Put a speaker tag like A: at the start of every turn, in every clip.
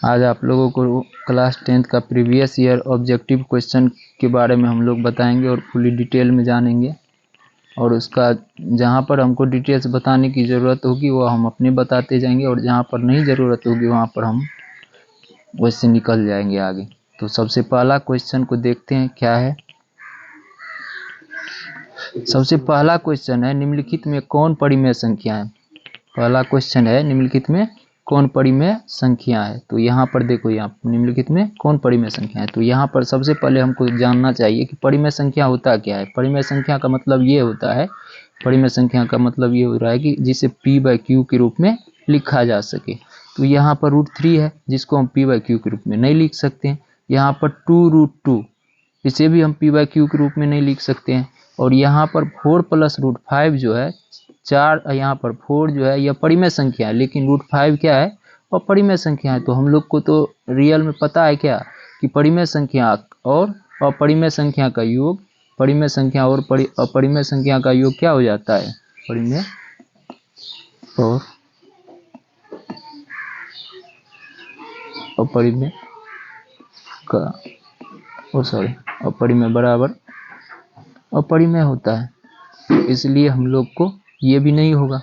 A: आज आप लोगों को क्लास 10th का प्रीवियस ईयर ऑब्जेक्टिव क्वेश्चन के बारे में हम लोग बताएंगे और फुली डिटेल में जानेंगे। और उसका जहाँ पर हमको डिटेल्स बताने की ज़रूरत होगी वो हम अपने बताते जाएंगे, और जहाँ पर नहीं ज़रूरत होगी वहाँ पर हम वैसे निकल जाएंगे आगे। तो सबसे पहला क्वेश्चन को देखते हैं क्या है। सबसे पहला क्वेश्चन है, निम्नलिखित में कौन परिमेय संख्या है। पहला क्वेश्चन है, निम्नलिखित में कौन परिमेय संख्या है। तो यहाँ पर देखो, यहाँ निम्नलिखित में कौन परिमेय संख्या है। तो यहाँ पर सबसे पहले हमको जानना चाहिए कि परिमेय संख्या होता क्या है। परिमेय संख्या का मतलब ये होता है, परिमेय संख्या का मतलब ये हो रहा है कि जिसे p/q के रूप में लिखा जा सके। तो यहाँ पर √3 है जिसको हम p/q के रूप में नहीं लिख सकते हैं। यहाँ पर 2√2 इसे भी हम p/q के रूप में नहीं लिख सकते हैं। और यहाँ पर 4 + √5 जो है 4, यहाँ पर 4 जो है यह परिमेय संख्या है, लेकिन √5 क्या है, अपरिमेय संख्या है। तो हम लोग को तो रियल में पता है क्या कि परिमेय संख्या और अपरिमेय संख्या का योग, परिमेय संख्या और अपरिमेय संख्या का योग क्या हो जाता है, परिमेय और अपरिमेय का अपरिमेय बराबर अपरिमेय होता है। तो इसलिए हम लोग को ये भी नहीं होगा।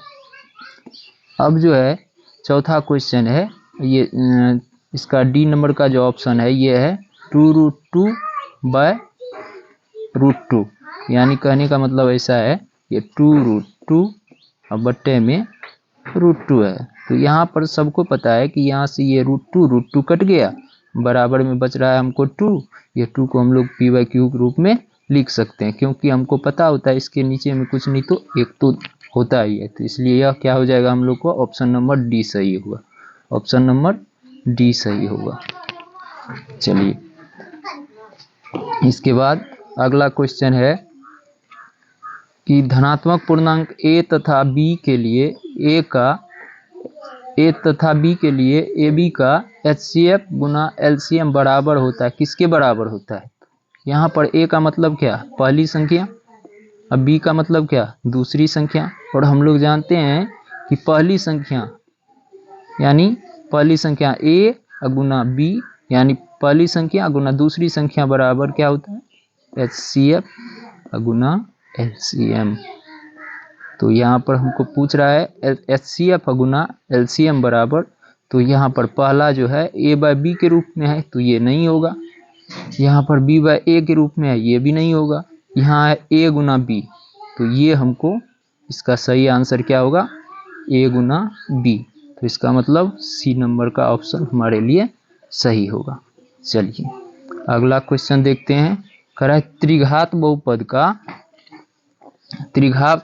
A: अब जो है चौथा क्वेश्चन है, ये इसका डी नंबर का जो ऑप्शन है ये है 2√2/√2, यानी कहने का मतलब ऐसा है ये 2√2 और बट्टे में √2 है। तो यहाँ पर सबको पता है कि यहाँ से ये √2 कट गया, बराबर में बच रहा है हमको 2। ये 2 को हम लोग p/q के रूप में लिख सकते हैं, क्योंकि हमको पता होता है इसके नीचे में कुछ नहीं तो एक तो होता ही है। तो इसलिए यह क्या हो जाएगा हम लोग को, ऑप्शन नंबर डी सही होगा। ऑप्शन नंबर डी सही होगा। चलिए, इसके बाद अगला क्वेश्चन है कि धनात्मक पूर्णांक a तथा b के लिए ab का HCF गुना LCM बराबर होता है, किसके बराबर होता है। यहाँ पर a का मतलब क्या, पहली संख्या, अब b का मतलब क्या, दूसरी संख्या। और हम लोग जानते हैं कि पहली संख्या यानी पहली संख्या a गुना b, यानी पहली संख्या गुना दूसरी संख्या बराबर क्या होता है, HCF गुना LCM। तो यहाँ पर हमको पूछ रहा है HCF गुना LCM बराबर, तो यहाँ पर पहला जो है a/b के रूप में है तो ये नहीं होगा। यहाँ पर b/a के रूप में है, ये भी नहीं होगा। यहाँ है a गुना b, तो ये हमको इसका सही आंसर क्या होगा, a गुना b। तो इसका मतलब सी नंबर का ऑप्शन हमारे लिए सही होगा। चलिए अगला क्वेश्चन देखते हैं। कह रहा है त्रिघात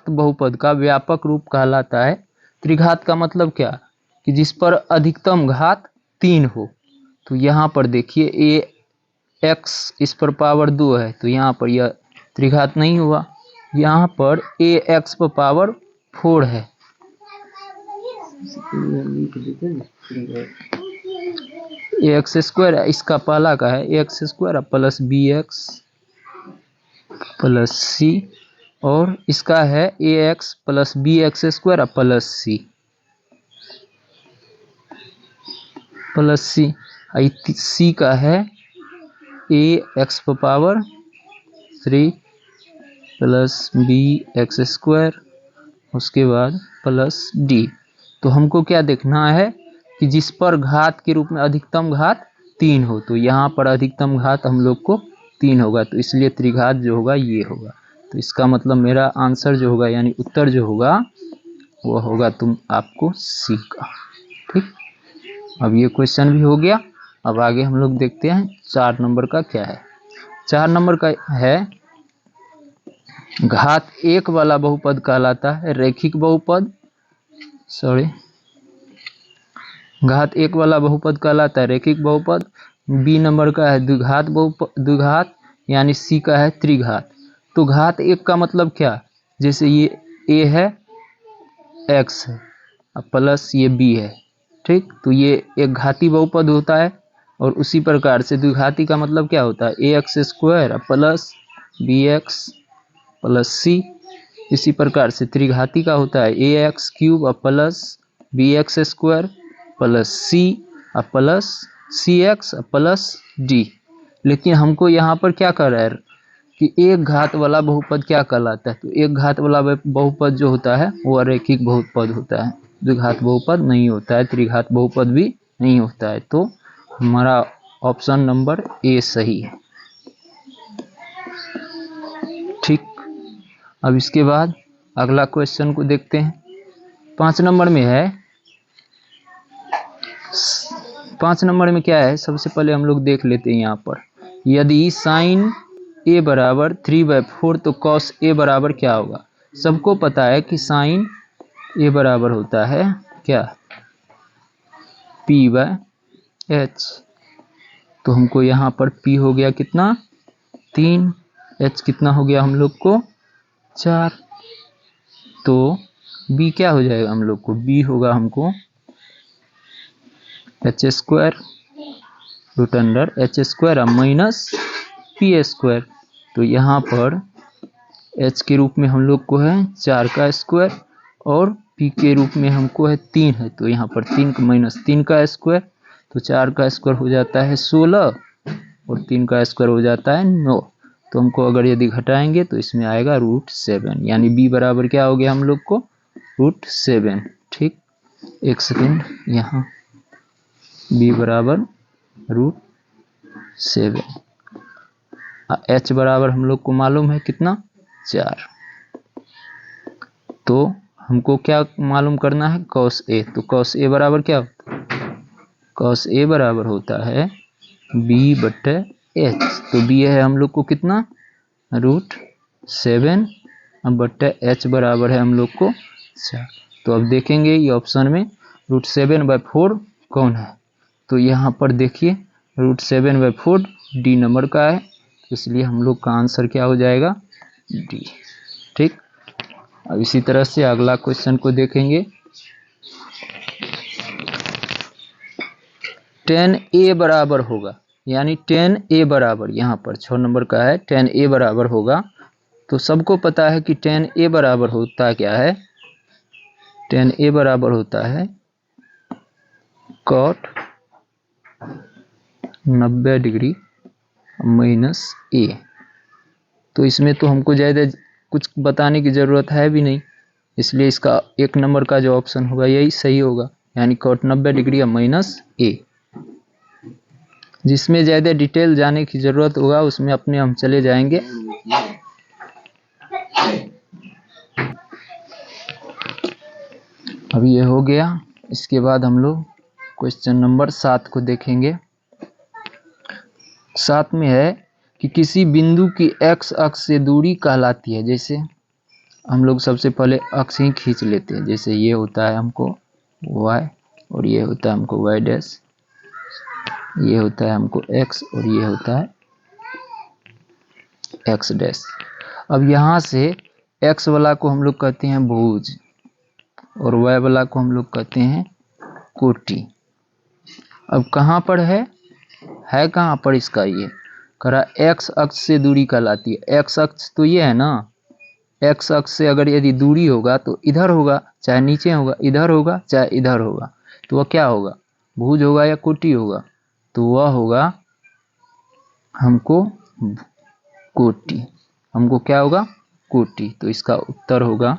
A: बहुपद का व्यापक रूप कहलाता है। त्रिघात का मतलब क्या, कि जिस पर अधिकतम घात 3 हो। तो यहाँ पर देखिए ax इस पर पावर 2 है, तो यहाँ पर यह त्रिघात नहीं हुआ। यहाँ पर ax पर पावर 4 है, ax² इसका पहला का है ax² plus bx plus c, और इसका है ax plus bx² plus c। c का है ax पर पावर 3 प्लस bx², उसके बाद प्लस d। तो हमको क्या देखना है कि जिस पर घात के रूप में अधिकतम घात 3 हो। तो यहाँ पर अधिकतम घात हम लोग को 3 होगा, तो इसलिए त्रिघात जो होगा ये होगा। तो इसका मतलब मेरा आंसर जो होगा यानी उत्तर जो होगा वो होगा आपको सी का। ठीक, अब ये क्वेश्चन भी हो गया। अब आगे हम लोग देखते हैं 4 नंबर का क्या है। 4 नंबर का है, घात 1 वाला बहुपद कहलाता है रैखिक बहुपद। घात 1 वाला बहुपद कहलाता है रैखिक बहुपद। बी नंबर का है द्विघात, यानी सी का है त्रिघात। तो घात 1 का मतलब क्या, जैसे ये a है, x है, प्लस ये b है। ठीक, तो ये एक घाती बहुपद होता है। और उसी प्रकार से द्विघाती का मतलब क्या होता है, ax² plus bx plus c। इसी प्रकार से त्रिघाती का होता है ax³ plus bx² plus c plus CX plus D। लेकिन हमको यहाँ पर क्या कर रहा है कि एक घात वाला बहुपद क्या कहलाता है, तो एक घात वाला बहुपद जो होता है वो अरैखिक बहुपद होता है, द्विघात बहुपद नहीं होता है, त्रिघात बहुपद भी नहीं होता है। तो हमारा ऑप्शन नंबर ए सही है। ठीक, अब इसके बाद अगला क्वेश्चन को देखते हैं। 5 नंबर में है, 5 नंबर में क्या है, सबसे पहले हम लोग देख लेते हैं। यहाँ पर यदि साइन ए बराबर 3/4 तो कॉस ए बराबर क्या होगा। सबको पता है कि साइन ए बराबर होता है क्या, P/H। तो हमको यहाँ पर P हो गया कितना 3, H कितना हो गया हम लोग को 4। तो B क्या हो जाएगा हम लोग को, B होगा हमको H² root under H² minus P²। तो यहाँ पर H के रूप में हम लोग को है 4 का स्क्वायर और P के रूप में हमको है 3 है। तो यहाँ पर 3 माइनस 3 का स्क्वायर, तो 4 का स्क्वायर हो जाता है 16 और 3 का स्क्वायर हो जाता है 9। तो हमको अगर यदि घटाएंगे तो इसमें आएगा √7, यानी B बराबर क्या हो गया हम लोग को √7। ठीक, एक सेकेंड, यहाँ B बराबर √7, H बराबर हम लोग को मालूम है कितना 4। तो हमको क्या मालूम करना है cos A। तो cos A बराबर क्या होता है, cos A बराबर होता है B/H। तो B है हम लोग को कितना √7 बट्टे H बराबर है हम लोग को 4। तो अब देखेंगे ये ऑप्शन में √7/4 कौन है। तो यहाँ पर देखिए √7/4 D नंबर का है, इसलिए हम लोग का आंसर क्या हो जाएगा D। ठीक, अब इसी तरह से अगला क्वेश्चन को देखेंगे। tan A बराबर होगा, यानी tan A बराबर यहाँ पर 6 नंबर का है, tan A बराबर होगा। तो सबको पता है कि tan A बराबर होता क्या है, tan A बराबर होता है cot 90 डिग्री माइनस A। तो इसमें तो हमको ज़्यादा कुछ बताने की ज़रूरत है भी नहीं, इसलिए इसका 1 नंबर का जो ऑप्शन होगा यही सही होगा, यानी cot 90 डिग्री माइनस A। जिसमें ज़्यादा डिटेल जाने की ज़रूरत होगा उसमें अपने हम चले जाएंगे। अब ये हो गया, इसके बाद हम लोग क्वेश्चन नंबर 7 को देखेंगे। 7 में है कि किसी बिंदु की x अक्ष से दूरी कहलाती है। जैसे हम लोग सबसे पहले अक्ष ही खींच लेते हैं, जैसे ये होता है हमको y और ये होता है हमको y', ये होता है हमको x और ये होता है x'। अब यहाँ से x वाला को हम लोग कहते हैं भुज और y वाला को हम लोग कहते हैं कोटि। अब कहाँ पर है कहाँ पर इसका, ये करा x अक्ष से दूरी कहलाती है। x अक्ष तो ये है ना, x अक्ष से अगर यदि दूरी होगा तो इधर होगा चाहे नीचे होगा, इधर होगा चाहे इधर होगा, तो वह क्या होगा भुज होगा या कोटि होगा, तो वह होगा हमको कोटि। हमको क्या होगा कोटि। तो इसका उत्तर होगा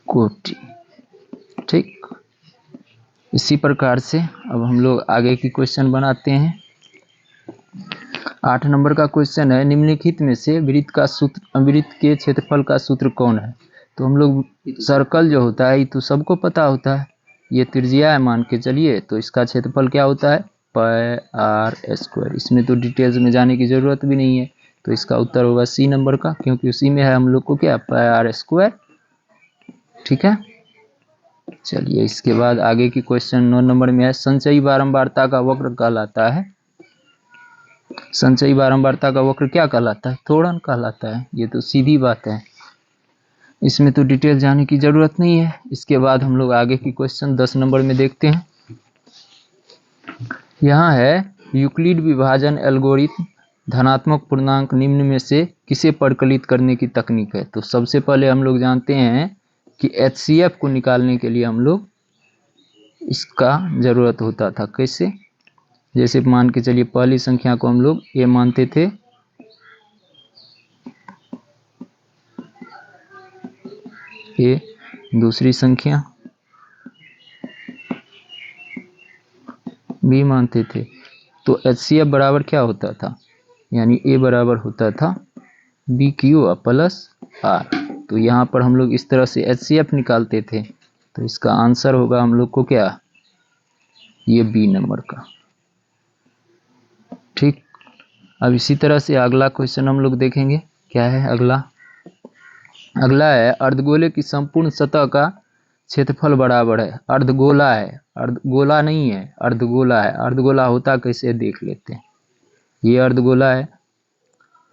A: कोटि। ठीक, इसी प्रकार से अब हम लोग आगे की क्वेश्चन बनाते हैं। 8 नंबर का क्वेश्चन है, निम्नलिखित में से वृत्त के क्षेत्रफल का सूत्र कौन है। तो हम लोग सर्कल जो होता है ये तो सबको पता होता है, ये त्रिज्या है मान के चलिए, तो इसका क्षेत्रफल क्या होता है πr²। इसमें तो डिटेल्स में जाने की ज़रूरत भी नहीं है, तो इसका उत्तर होगा C नंबर का, क्योंकि उसी में है हम लोग को क्या πr²। ठीक है, चलिए इसके बाद आगे की क्वेश्चन 9 नंबर में है, संचयी बारंबारता का वक्र कहलाता है। संचयी बारंबारता का वक्र क्या कहलाता है, त्वरण कहलाता है। ये तो सीधी बात है, इसमें तो डिटेल जाने की जरूरत नहीं है। इसके बाद हम लोग आगे की क्वेश्चन 10 नंबर में देखते हैं। यहाँ है यूक्लिड विभाजन एल्गोरिथम धनात्मक पूर्णांक निम्न में से किसे परिकलित करने की तकनीक है। तो सबसे पहले हम लोग जानते हैं कि HCF को निकालने के लिए हम लोग इसका ज़रूरत होता था। कैसे? जैसे मान के चलिए पहली संख्या को हम लोग ए मानते थे, ए, दूसरी संख्या बी मानते थे, तो HCF बराबर क्या होता था, यानी ए बराबर होता था बी क्यू प्लस आर। तो यहाँ पर हम लोग इस तरह से HCF निकालते थे, तो इसका आंसर होगा हम लोग को क्या, ये बी नंबर का। ठीक, अब इसी तरह से अगला क्वेश्चन हम लोग देखेंगे। क्या है अगला? अगला है अर्धगोले की संपूर्ण सतह का क्षेत्रफल बराबर है। अर्धगोला है, अर्धगोला नहीं है, अर्धगोला है। अर्धगोला होता कैसे देख लेते हैं। ये अर्धगोला है।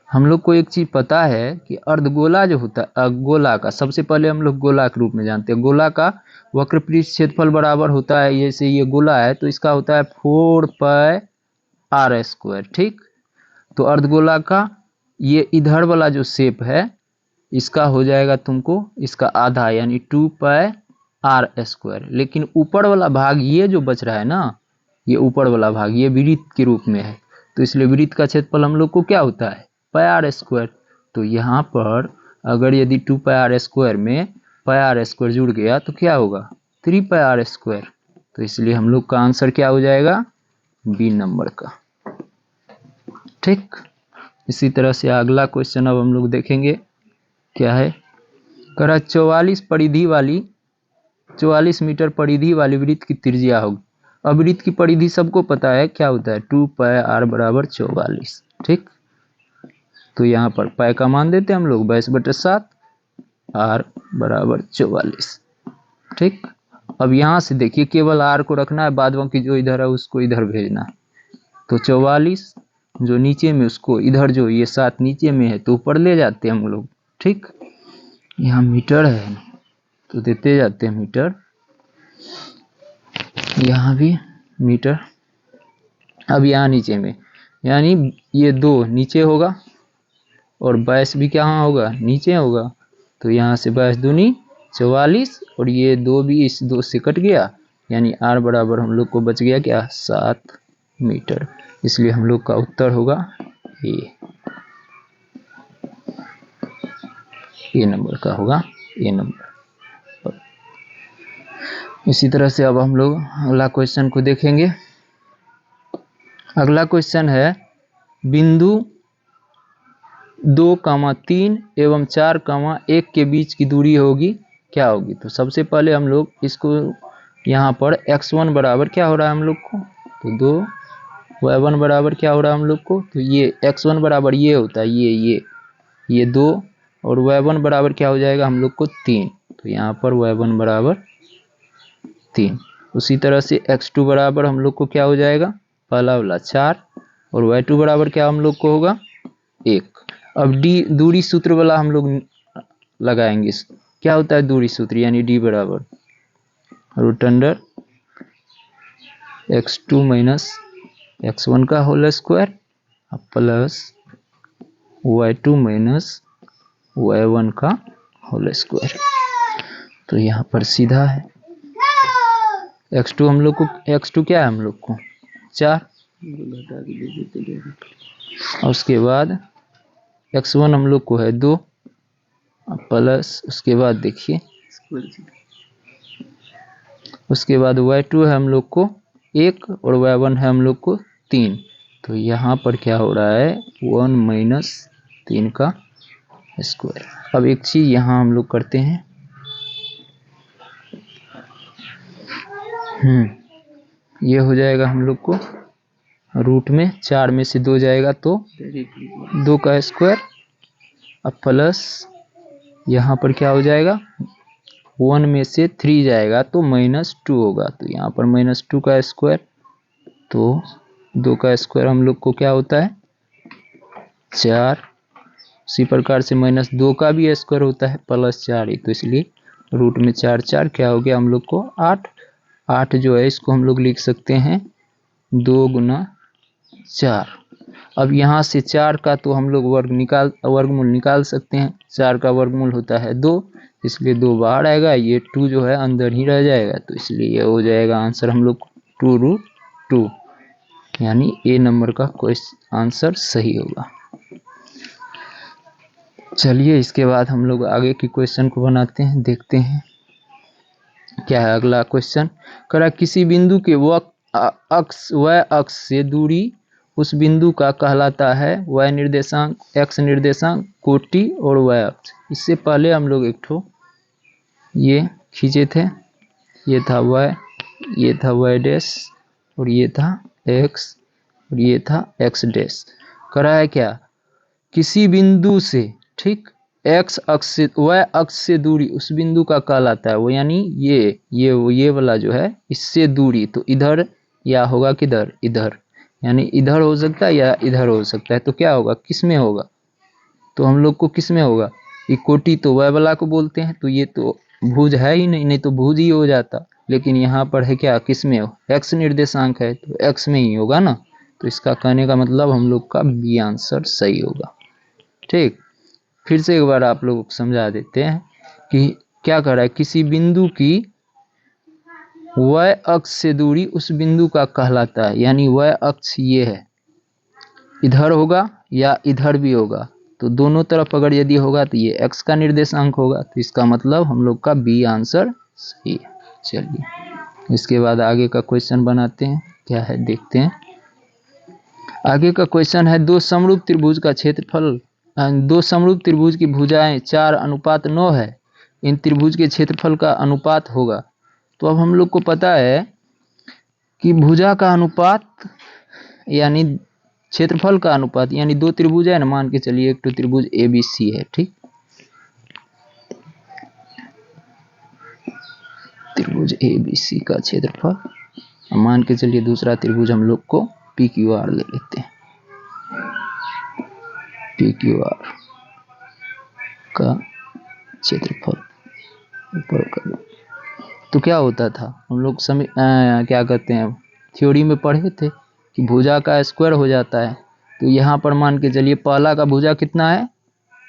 A: हम लोग को एक चीज पता है कि अर्धगोला जो होता है, गोला का सबसे पहले हम लोग गोला के रूप में जानते हैं। गोला का वक्रपृष्ठ क्षेत्रफल बराबर होता है, जैसे ये गोला है तो इसका होता है 4πr²। ठीक, तो अर्धगोला का ये इधर वाला जो शेप है इसका हो जाएगा तुमको इसका आधा, यानी 2πr²। लेकिन ऊपर वाला भाग ये जो बच रहा है ना, ये ऊपर वाला भाग ये वृत्त के रूप में है, तो इसलिए वृत्त का क्षेत्रफल हम लोग को क्या होता है, πr²। तो यहाँ पर अगर यदि 2πr² में πr² जुड़ गया तो क्या होगा, 3πr²। तो इसलिए हम लोग का आंसर क्या हो जाएगा, बी नंबर का। ठीक, इसी तरह से अगला क्वेश्चन अब हम लोग देखेंगे। क्या है, कह रहा 44 मीटर परिधि वाली वृत्त की त्रिज्या होगी। अब वृत्त की परिधि सबको पता है क्या होता है, 2πr बराबर 44। ठीक, तो यहाँ पर पाई का मान देते हैं हम लोग 22/7, r बराबर 44। ठीक, अब यहाँ से देखिए केवल r को रखना है, बाद बाकी जो इधर है उसको इधर भेजना है। तो 44 जो नीचे में उसको इधर, जो ये 7 नीचे में है तो ऊपर ले जाते हैं हम लोग। ठीक, यहाँ मीटर है तो देते जाते हैं मीटर, यहाँ भी मीटर। अब यहाँ नीचे में, यानी ये 2 नीचे होगा और 22 भी कहाँ होगा, नीचे होगा। तो यहाँ से 22 दूनी 44 और ये 2 भी इस 2 से कट गया, यानी r बराबर हम लोग को बच गया क्या, 7 मीटर। इसलिए हम लोग का उत्तर होगा ए नंबर का होगा, ए नंबर। इसी तरह से अब हम लोग अगला क्वेश्चन को देखेंगे। अगला क्वेश्चन है बिंदु 2,3 एवं 4,1 के बीच की दूरी होगी, क्या होगी। तो सबसे पहले हम लोग इसको यहाँ पर x1 बराबर क्या हो रहा है हम लोग को, तो 2, y1 बराबर क्या हो रहा है हम लोग को, तो ये x1 बराबर ये होता है, ये 2 और y1 बराबर क्या हो जाएगा हम लोग को 3। तो यहाँ पर y1 बराबर 3। उसी तरह से x2 बराबर हम लोग को क्या हो जाएगा, पहला वाला 4 और y2 बराबर क्या हम लोग को होगा 1। अब डी दूरी सूत्र वाला हम लोग लगाएंगे। क्या होता है दूरी सूत्र, यानी d बराबर √अंडर x2 माइनस x1 का whole square plus y2 minus y1 का होल स्क्वायर। तो यहाँ पर सीधा है x2 हम लोग को, x2 क्या है हम लोग को 4, और उसके बाद x1 हम लोग को है 2 प्लस उसके बाद देखिए उसके बाद y2 है हम लोग को 1 और y1 है हम लोग को 3। तो यहाँ पर क्या हो रहा है 1 माइनस 3 का स्क्वायर। अब एक चीज यहाँ हम लोग करते हैं, ये हो जाएगा हम लोग को रूट में 4 में से 2 जाएगा तो 2 का स्क्वायर, अब प्लस यहाँ पर क्या हो जाएगा 1 में से 3 जाएगा तो -2 होगा। तो यहाँ पर -2 का स्क्वायर, तो 2 का स्क्वायर हम लोग को क्या होता है 4। उसी प्रकार से -2 का भी स्क्वायर होता है +4 ही, तो इसलिए रूट में 4 4 क्या हो गया हम लोग को 8। 8 जो है इसको हम लोग लिख सकते हैं 2 गुना 4। अब यहाँ से 4 का तो हम लोग वर्गमूल निकाल सकते हैं। 4 का वर्गमूल होता है 2, इसलिए 2 बाहर आएगा, ये 2 जो है अंदर ही रह जाएगा, तो इसलिए ये हो जाएगा आंसर हम लोग 2√2, यानी ए नंबर का क्वेश्चन आंसर सही होगा। चलिए इसके बाद हम लोग आगे की क्वेश्चन को बनाते हैं, देखते हैं क्या है अगला क्वेश्चन। करा किसी बिंदु के व अक्ष से दूरी उस बिंदु का कहलाता है y निर्देशांक, x निर्देशांक, कोटि और y अक्ष। इससे पहले हम लोग एक ठो ये खींचे थे, ये था y, ये था y डैश और ये था x और ये था x डैश। करा है क्या, किसी बिंदु से, ठीक, x अक्ष से y अक्ष से दूरी उस बिंदु का कहलाता है वो, यानी ये वाला जो है इससे दूरी, तो इधर या होगा किधर, इधर, यानी इधर हो सकता है या इधर हो सकता है, तो क्या होगा, किस में होगा, तो हम लोग को किस में होगा, ये कोटि तो y वाला को बोलते हैं, तो ये तो भुज है ही नहीं, नहीं तो भुज ही हो जाता, लेकिन यहाँ पर है क्या, किस में हो, x निर्देशांक है तो x में ही होगा ना, तो इसका कहने का मतलब हम लोग का बी आंसर सही होगा। ठीक, फिर से एक बार आप लोग को समझा देते हैं कि क्या कर रहा है, किसी बिंदु की y अक्ष से दूरी उस बिंदु का कहलाता है, यानी y अक्ष ये है, इधर होगा या इधर भी होगा, तो दोनों तरफ अगर यदि होगा तो ये x का निर्देशांक होगा, तो इसका मतलब हम लोग का बी आंसर सही है। चलिए इसके बाद आगे का क्वेश्चन बनाते हैं, क्या है देखते हैं। आगे का क्वेश्चन है, दो समरूप त्रिभुज का क्षेत्रफल, दो समरूप त्रिभुज की भुजाएं 4:9 है, इन त्रिभुज के क्षेत्रफल का अनुपात होगा। तो अब हम लोग को पता है कि भुजा का अनुपात यानी क्षेत्रफल का अनुपात, यानी दो त्रिभुज है ना, मान के चलिए एक तो त्रिभुज ABC है, ठीक, त्रिभुज ABC का क्षेत्रफल, मान के चलिए दूसरा त्रिभुज हम लोग को PQR ले लेते हैं, PQR का क्षेत्रफल ऊपर का, तो क्या होता था हम लोग क्या कहते हैं, थ्योरी में पढ़े थे कि भुजा का स्क्वायर हो जाता है, तो यहाँ पर मान के चलिए पहला का भुजा कितना है,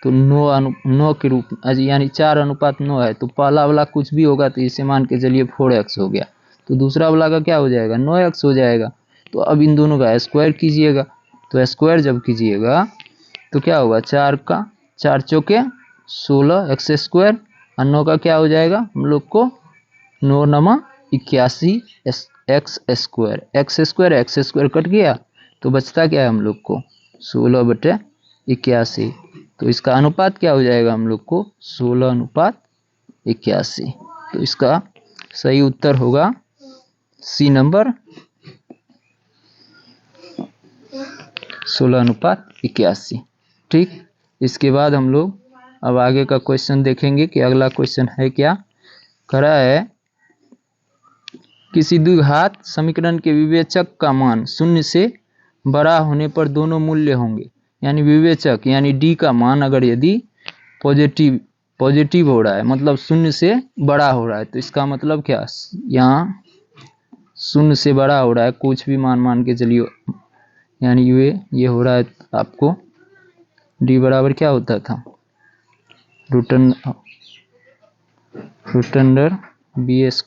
A: तो 9 के रूप, यानी 4:9 है, तो पहला वाला कुछ भी होगा तो इसे मान के चलिए 4x हो गया, तो दूसरा वाला का क्या हो जाएगा, 9x हो जाएगा। तो अब इन दोनों का स्क्वायर कीजिएगा, तो स्क्वायर जब कीजिएगा तो क्या होगा, 4 चौके 16 x स्क्वायर, और 9 का क्या हो जाएगा हम लोग को 9 नमा 81 x स्क्वायर कट गया, तो बचता क्या है हम लोग को 16/81, तो इसका अनुपात क्या हो जाएगा हम लोग को 16:81, तो इसका सही उत्तर होगा सी नंबर 16:81। ठीक, इसके बाद हम लोग अब आगे का क्वेश्चन देखेंगे कि अगला क्वेश्चन है क्या, करा है किसी द्विघात समीकरण के विवेचक का मान 0 से बड़ा होने पर दोनों मूल्य होंगे, यानी विवेचक यानी डी का मान अगर यदि पॉजिटिव हो रहा है, मतलब 0 से बड़ा हो रहा है, तो इसका मतलब क्या, यहाँ 0 से बड़ा हो रहा है, कुछ भी मान के चलिए, यानी ये हो रहा है आपको डी बराबर क्या होता था, रूट अंडर b² -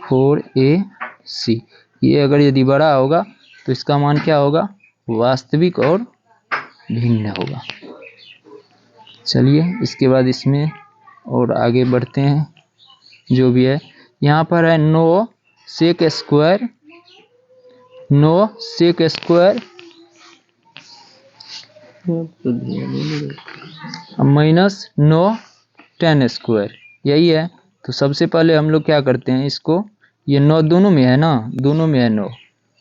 A: 4ac, ये अगर यदि बड़ा होगा तो इसका मान क्या होगा, वास्तविक और भिन्न होगा। चलिए इसके बाद इसमें और आगे बढ़ते हैं, जो भी है यहाँ पर है 9 sec स्क्वायर -9 tan स्क्वायर, यही है। तो सबसे पहले हम लोग क्या करते हैं, इसको ये 9 दोनों में है ना, दोनों में है 9,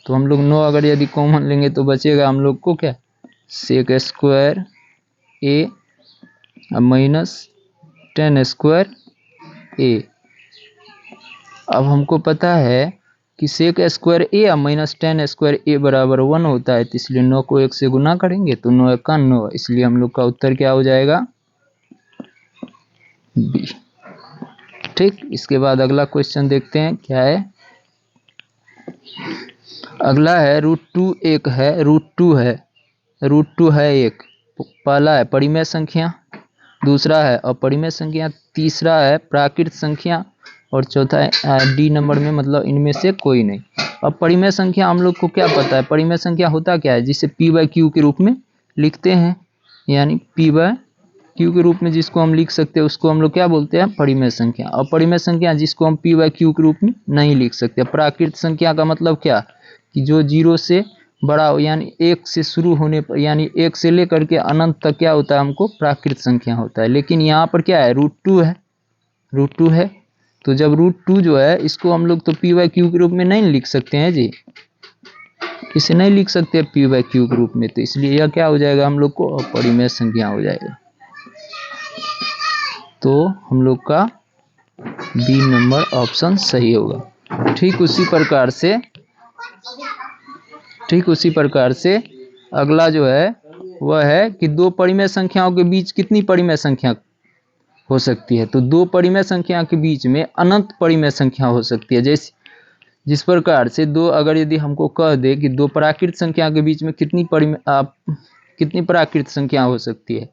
A: तो हम लोग 9 अगर यदि कॉमन लेंगे तो बचेगा हम लोग को क्या, sec square a -tan square a। अब हमको पता है कि sec square a -tan square a बराबर 1 होता है, तो इसलिए 9 को 1 से गुना करेंगे तो 9 × 9, इसलिए हम लोग का उत्तर क्या हो जाएगा, बी। ठीक, इसके बाद अगला क्वेश्चन देखते हैं क्या है। अगला है √2 एक है, √2 है एक, पहला है परिमेय संख्या, दूसरा है अपरिमेय संख्या, तीसरा है प्राकृत संख्या और चौथा है डी नंबर में मतलब इनमें से कोई नहीं। अब परिमेय संख्या हम लोग को क्या पता है, परिमेय संख्या होता क्या है, जिसे पी बाई क्यू के रूप में लिखते हैं, यानी पी बाई क्यू के रूप में जिसको हम लिख सकते हैं उसको हम लोग क्या बोलते हैं, परिमेय संख्या। और परिमेय संख्या जिसको हम पी बाई क्यू के रूप में नहीं लिख सकते। प्राकृत संख्या का मतलब क्या, कि जो 0 से बड़ा हो, यानी 1 से शुरू होने पर, यानी 1 से लेकर के अनंत तक क्या होता है, हमको प्राकृत संख्या होता है। लेकिन यहाँ पर क्या है, √2 है, √2 है। तो जब √2 जो है इसको हम लोग तो पी बाई क्यू के रूप में नहीं लिख सकते हैं जी, इसे नहीं लिख सकते पी बाई क्यू के रूप में, तो इसलिए यह क्या हो जाएगा हम लोग को अपरिमेय संख्या हो जाएगा। तो हम लोग का बी नंबर ऑप्शन सही होगा। ठीक उसी प्रकार से अगला जो है वह है कि दो परिमेय संख्याओं के बीच कितनी परिमेय संख्या हो सकती है। तो दो परिमेय संख्या के बीच में अनंत परिमेय संख्या हो सकती है। जैसे जिस प्रकार से दो, अगर यदि हमको कह दे कि दो प्राकृत संख्या के बीच में कितनी प्राकृत संख्या हो सकती है,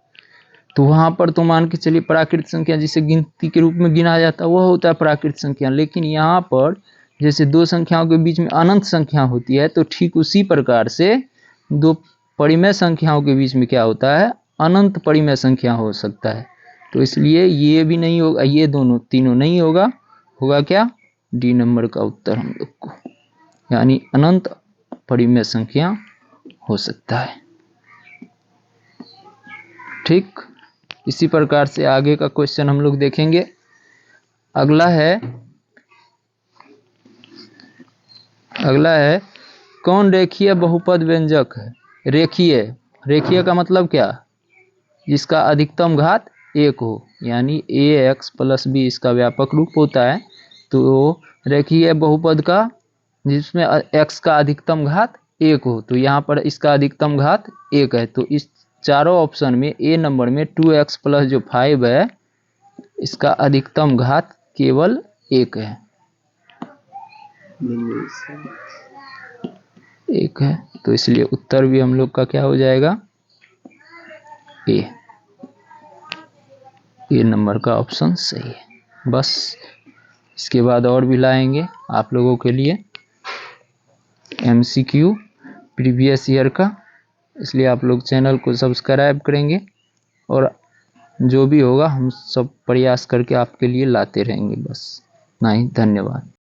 A: तो वहां पर तो मान के चलिए प्राकृत संख्या जिसे गिनती के रूप में गिना जाता है वह होता है प्राकृत संख्या। लेकिन यहाँ पर जैसे दो संख्याओं के बीच में अनंत संख्या होती है, तो ठीक उसी प्रकार से दो परिमेय संख्याओं के बीच में क्या होता है, अनंत परिमेय संख्या हो सकता है। तो इसलिए ये भी नहीं होगा, ये दोनों तीनों नहीं होगा, होगा क्या, डी नंबर का उत्तर हम लोग को, यानी अनंत परिमेय संख्या हो सकता है। ठीक इसी प्रकार से आगे का क्वेश्चन हम लोग देखेंगे। अगला है कौन रेखीय बहुपद व्यंजक है। रेखीय का मतलब क्या, जिसका अधिकतम घात 1 हो, यानी ax + b इसका व्यापक रूप होता है। तो रेखीय बहुपद का जिसमें x का अधिकतम घात 1 हो, तो यहाँ पर इसका अधिकतम घात 1 है। तो इस चारों ऑप्शन में ए नंबर में 2x + जो 5 है इसका अधिकतम घात केवल 1 है, 1 है। तो इसलिए उत्तर भी हम लोग का क्या हो जाएगा, ए नंबर का ऑप्शन सही है। बस इसके बाद और भी लाएंगे आप लोगों के लिए MCQ प्रीवियस ईयर का, इसलिए आप लोग चैनल को सब्सक्राइब करेंगे और जो भी होगा हम सब प्रयास करके आपके लिए लाते रहेंगे। बस नहीं, धन्यवाद।